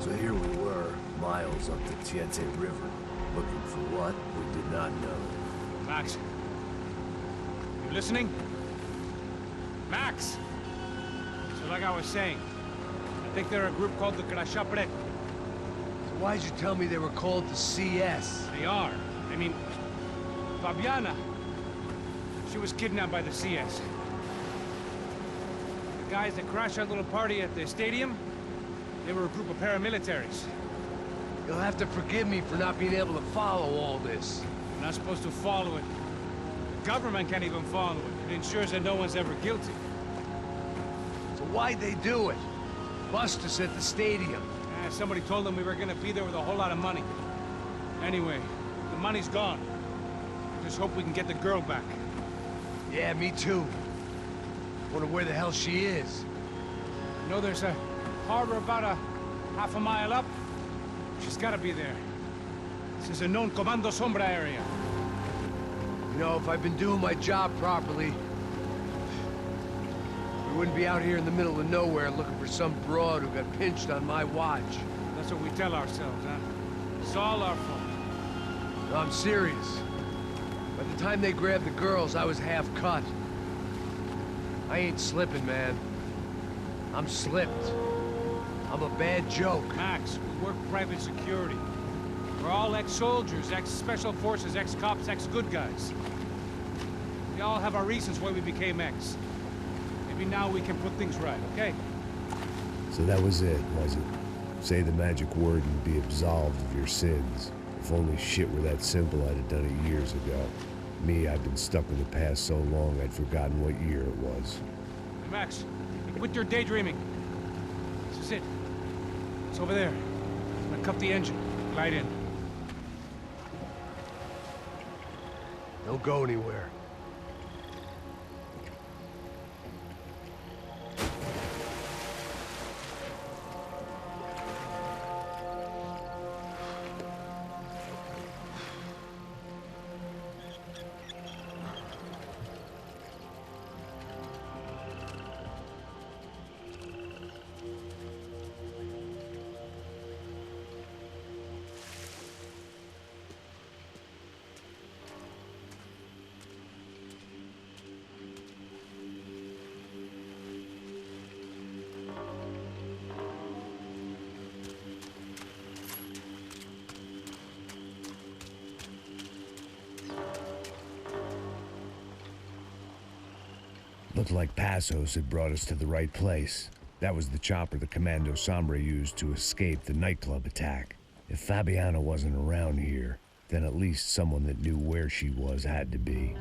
So here we were, miles up the Tiete River, looking for what we did not know. Max. You listening? Max! So like I was saying, I think they're a group called the Crashapret. So why'd you tell me they were called the CS? They are. I mean, Fabiana. She was kidnapped by the CS. The guys that crashed that little party at the stadium, they were a group of paramilitaries. You'll have to forgive me for not being able to follow all this. You're not supposed to follow it. The government can't even follow it. It ensures that no one's ever guilty. So why'd they do it? Bust us at the stadium. Somebody told them we were gonna be there with a whole lot of money. Anyway, the money's gone. Just hope we can get the girl back. Yeah, me too. Wonder where the hell she is. You know, there's a harbor about a half a mile up. She's gotta be there. This is a known Comando Sombra area. You know, if I'd been doing my job properly, we wouldn't be out here in the middle of nowhere looking for some broad who got pinched on my watch. That's what we tell ourselves, huh? It's all our fault. No, I'm serious. By the time they grabbed the girls, I was half cut. I ain't slipping, man. I'm slipped. I'm a bad joke. Max, we work private security. We're all ex-soldiers, ex-special forces, ex-cops, ex-good guys. We all have our reasons why we became ex. Maybe now we can put things right, okay? So that was it, was it? Say the magic word and be absolved of your sins. If only shit were that simple, I'd have done it years ago. Me, I've been stuck in the past so long I'd forgotten what year it was. Hey, Max, quit your daydreaming. This is it. It's over there. I'm gonna cut the engine. Glide in. Don't go anywhere. Looked like Passos had brought us to the right place. That was the chopper the Comando Sombra used to escape the nightclub attack. If Fabiana wasn't around here, then at least someone that knew where she was had to be.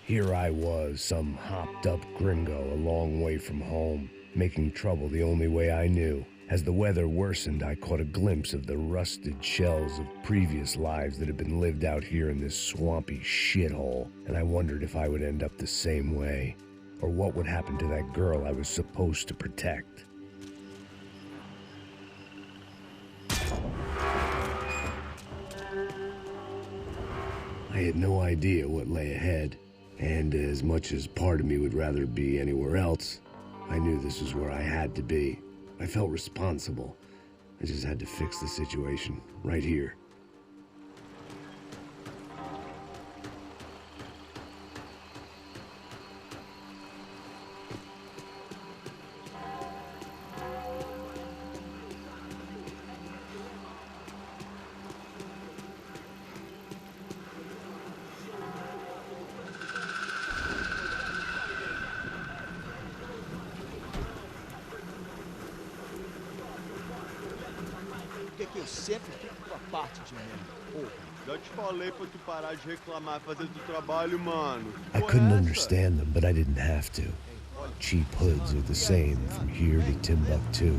Here I was, some hopped-up gringo a long way from home, making trouble the only way I knew. As the weather worsened, I caught a glimpse of the rusted shells of previous lives that had been lived out here in this swampy shithole, and I wondered if I would end up the same way, or what would happen to that girl I was supposed to protect. I had no idea what lay ahead, and as much as part of me would rather be anywhere else, I knew this was where I had to be. I felt responsible. I just had to fix the situation, right here. Que eu sempre fico com a parte de mim, porra. Já te falei pra tu parar de reclamar e fazer teu trabalho, mano. I couldn't understand them, but I didn't have to. Cheap hoods are the same from here to Timbuktu.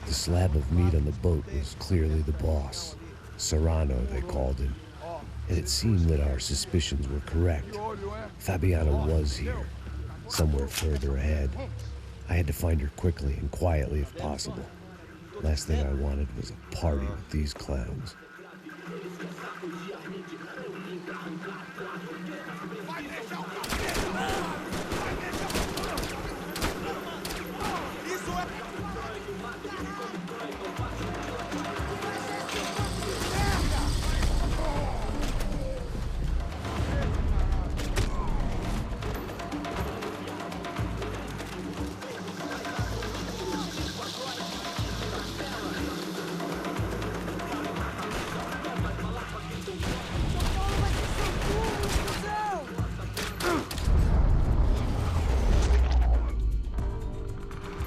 The slab of meat on the boat was clearly the boss. Serrano, they called him. And it seemed that our suspicions were correct. Fabiana was here, somewhere further ahead. I had to find her quickly and quietly if possible. Last thing I wanted was a party with these clowns.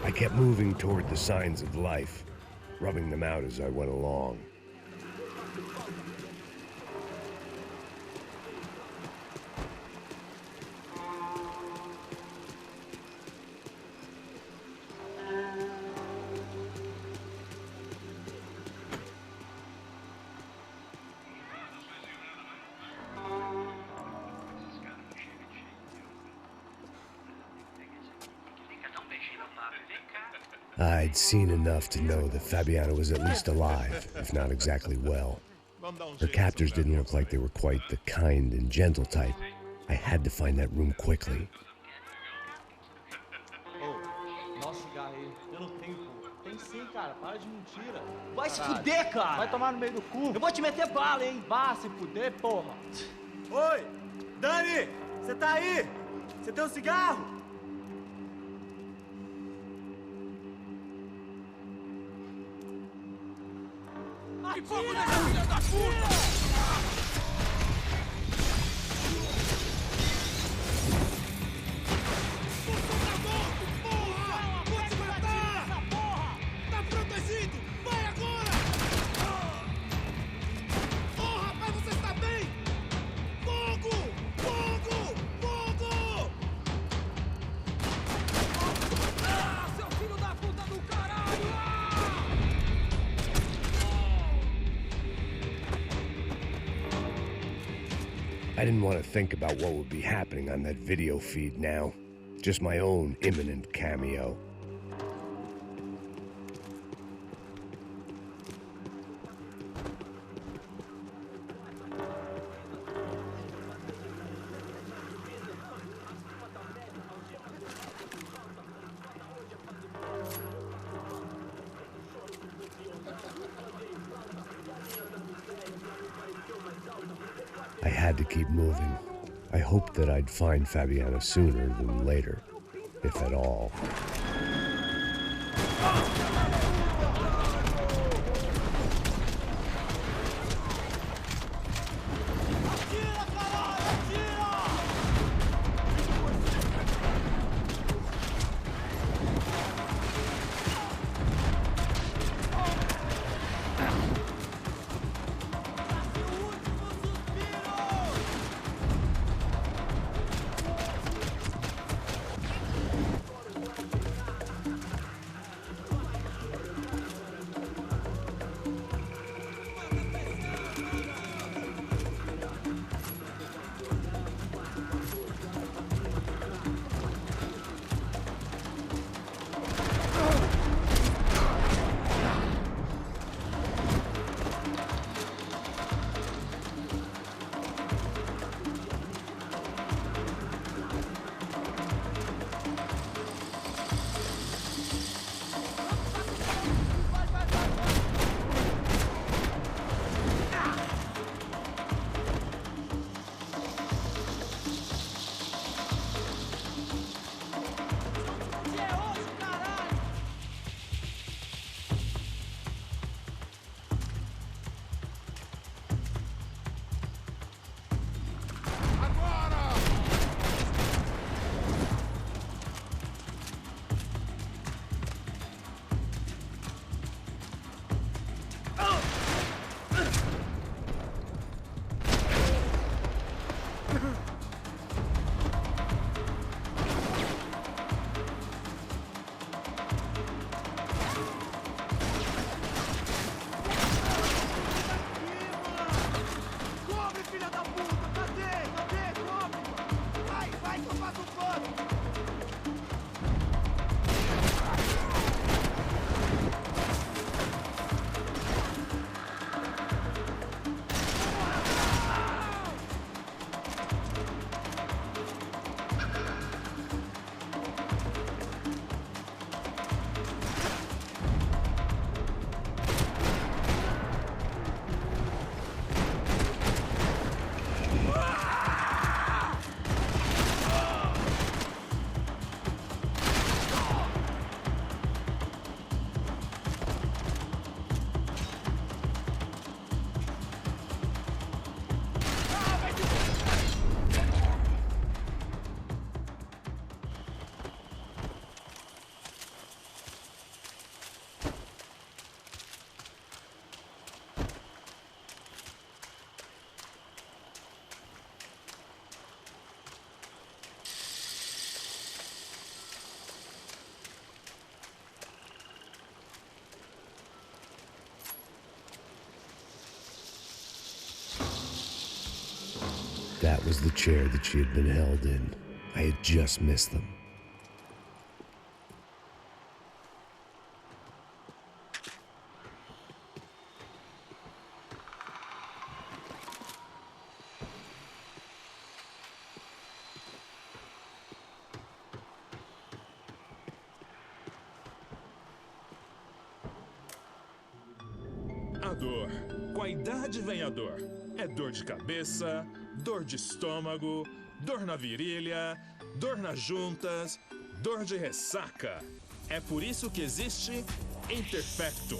I kept moving toward the signs of life, rubbing them out as I went along. I'd seen enough to know that Fabiana was at least alive, if not exactly well. Her captors didn't look like they were quite the kind and gentle type. I had to find that room quickly. Nossa, cigarro aí. Eu não tenho, pô. Tem sim, cara. Para de mentira. Vai se fuder, cara. Vai tomar no meio do cu. Eu vou te meter bala, hein. Vá se fuder, porra. Oi! Dani! Você tá aí? Você tem um cigarro? Atira, filha da puta! I didn't want to think about what would be happening on that video feed now. Just my own imminent cameo. I had to keep moving. I hoped that I'd find Fabiana sooner than later, if at all. That was the chair that she had been held in. I had just missed them. A dor. Com a idade vem a dor. É dor de cabeça, dor de estômago, dor na virilha, dor nas juntas, dor de ressaca. É por isso que existe Interfectum.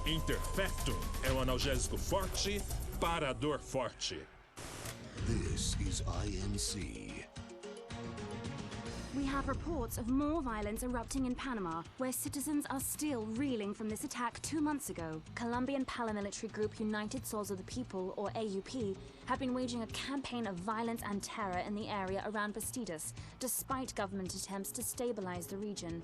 Interfectum é um analgésico forte para a dor forte. This is INC. We have reports of more violence erupting in Panama, where citizens are still reeling from this attack 2 months ago. Colombian paramilitary group United Souls of the People, or AUP, have been waging a campaign of violence and terror in the area around Bastidas, despite government attempts to stabilize the region.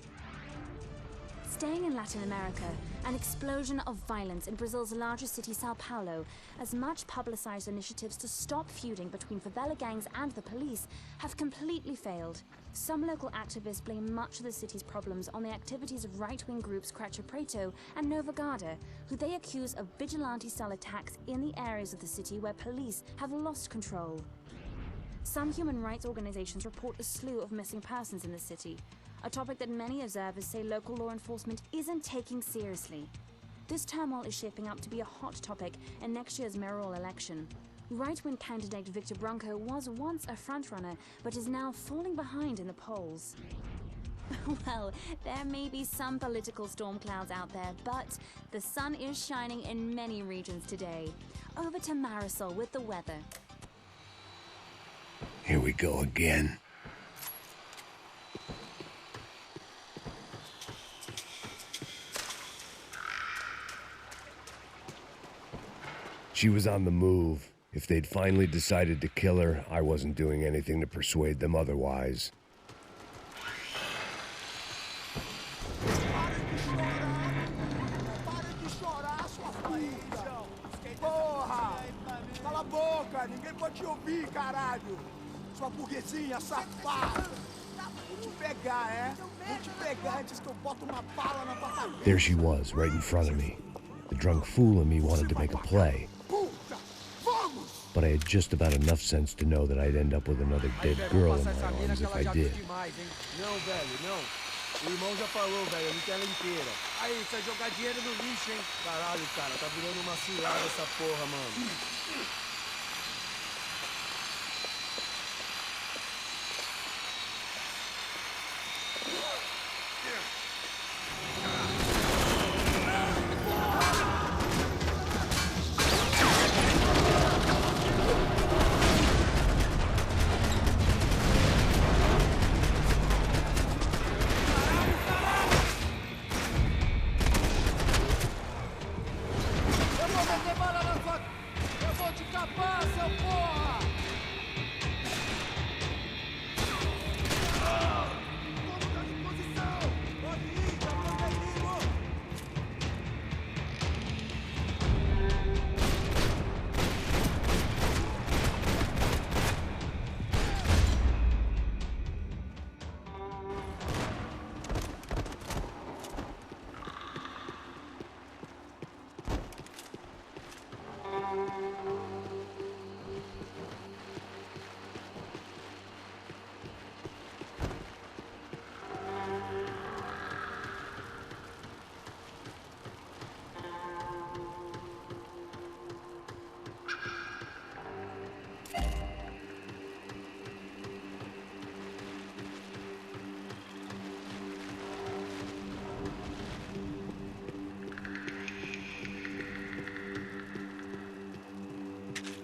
Staying in Latin America, an explosion of violence in Brazil's largest city, Sao Paulo, as much publicized initiatives to stop feuding between favela gangs and the police have completely failed. Some local activists blame much of the city's problems on the activities of right-wing groups Creche Preto and Nova Garda, who they accuse of vigilante-style attacks in the areas of the city where police have lost control. Some human rights organizations report a slew of missing persons in the city, a topic that many observers say local law enforcement isn't taking seriously. This turmoil is shaping up to be a hot topic in next year's mayoral election. Right-wing candidate Victor Branco was once a frontrunner, but is now falling behind in the polls. Well, there may be some political storm clouds out there, but the sun is shining in many regions today. Over to Marisol with the weather. Here we go again. She was on the move. If they'd finally decided to kill her, I wasn't doing anything to persuade them otherwise. Porra! Cala a boca! Ninguém pode te ouvir, caralho! Sua burguesinha safada! Vou te pegar, é? Vou te pegar antes que eu boto uma bala na tua cabeça! There she was, right in front of me. The drunk fool in me wanted to make a play. But I had just about enough sense to know that I'd end up with another dead girl in my arms if I did. Não, velho, não. O irmão já falou, velho, não quero ela inteira. Aí, você vai jogar dinheiro no lixo, hein? Caralho, cara, tá virando uma cilada essa porra, mano.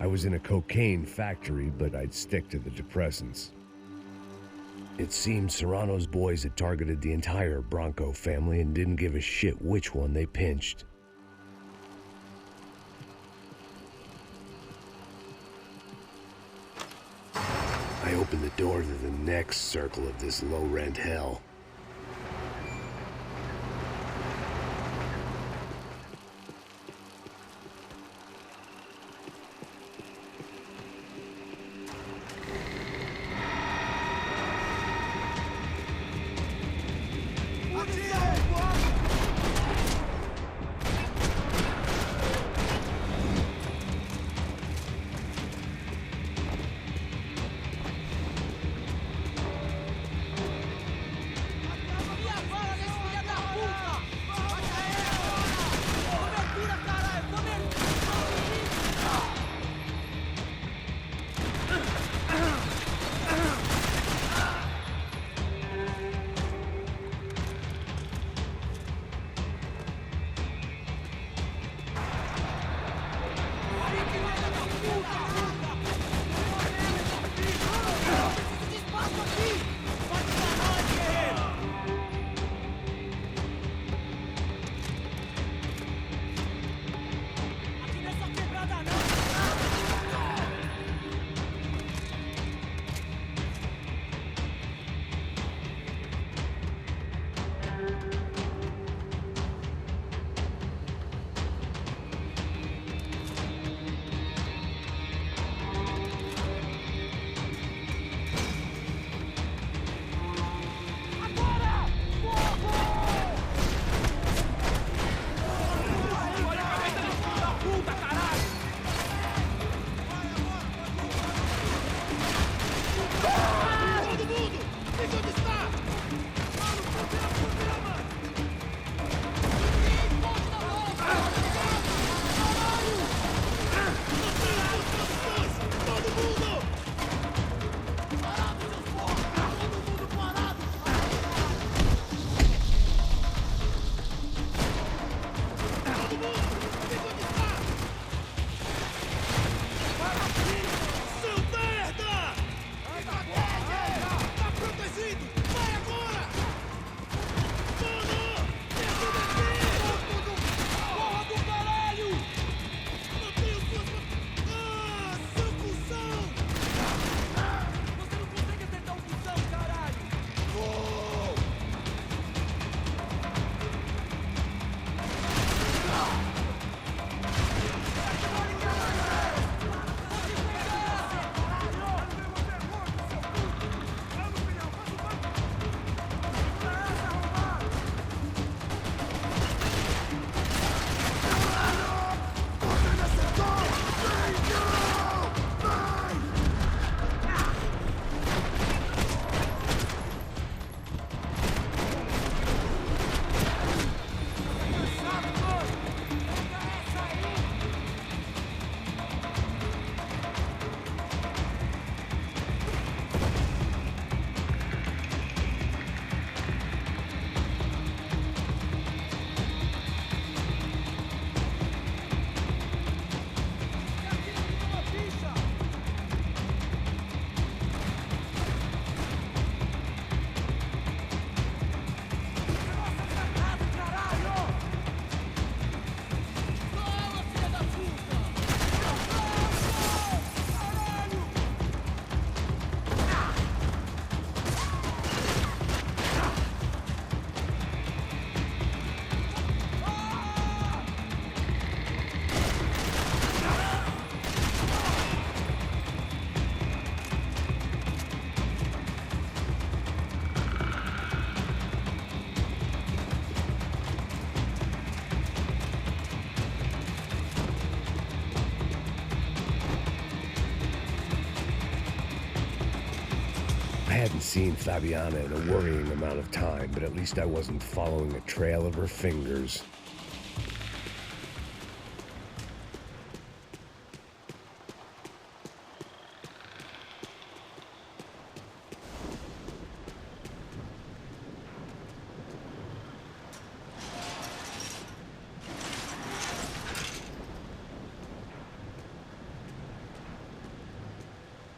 I was in a cocaine factory, but I'd stick to the depressants. It seemed Serrano's boys had targeted the entire Bronco family and didn't give a shit which one they pinched. I opened the door to the next circle of this low-rent hell. hadn't seen Fabiana in a worrying amount of time, but at least I wasn't following a trail of her fingers.